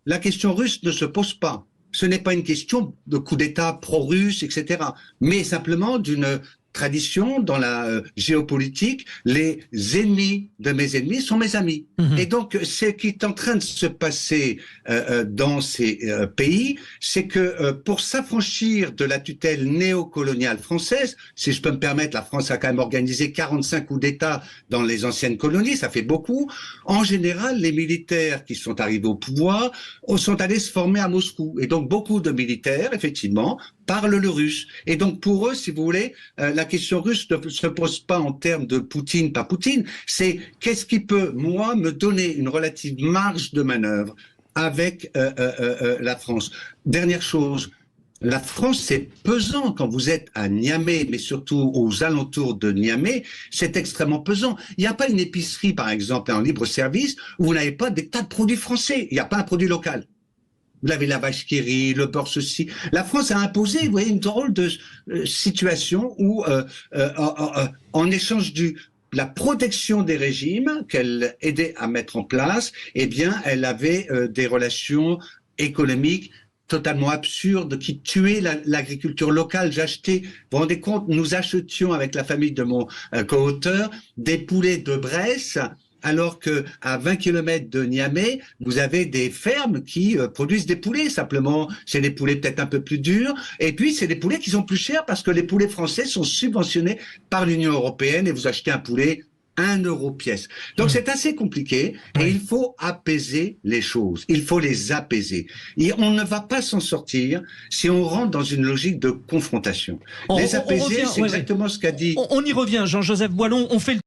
la question russe ne se pose pas. Ce n'est pas une question de coup d'État pro-russe, etc., mais simplement d'une tradition dans la géopolitique. Les ennemis de mes ennemis sont mes amis. Et donc, ce qui est en train de se passer dans ces pays, c'est que pour s'affranchir de la tutelle néocoloniale française, si je peux me permettre, la France a quand même organisé 45 coups d'État dans les anciennes colonies, ça fait beaucoup. En général, les militaires qui sont arrivés au pouvoir sont allés se former à Moscou. Et donc, beaucoup de militaires, effectivement, parlent le russe. Et donc, pour eux, si vous voulez, la question russe ne se pose pas en termes de Poutine, pas Poutine, c'est qu'est-ce qui peut, moi, me donner une relative marge de manœuvre avec la France. Dernière chose, la France, c'est pesant quand vous êtes à Niamey, mais surtout aux alentours de Niamey, c'est extrêmement pesant. Il n'y a pas une épicerie, par exemple, en libre-service, où vous n'avez pas des tas de produits français. Il n'y a pas un produit local. Vous avez la vache qui rit, le porc ceci. La France a imposé, vous voyez, une drôle de situation où, en échange la protection des régimes qu'elle aidait à mettre en place, eh bien, elle avait des relations économiques totalement absurdes qui tuaient l'agriculture locale. Vous vous rendez compte, nous achetions avec la famille de mon co-auteur des poulets de Bresse, alors qu'à 20 km de Niamey, vous avez des fermes qui produisent des poulets. Simplement, c'est des poulets peut-être un peu plus durs. Et puis, c'est des poulets qui sont plus chers parce que les poulets français sont subventionnés par l'Union européenne et vous achetez un poulet 1 € pièce. Donc, c'est assez compliqué et il faut apaiser les choses. Il faut les apaiser. Et on ne va pas s'en sortir si on rentre dans une logique de confrontation. Les apaiser, c'est exactement ce qu'a dit... On y revient, Jean-Joseph Boilon. On fait le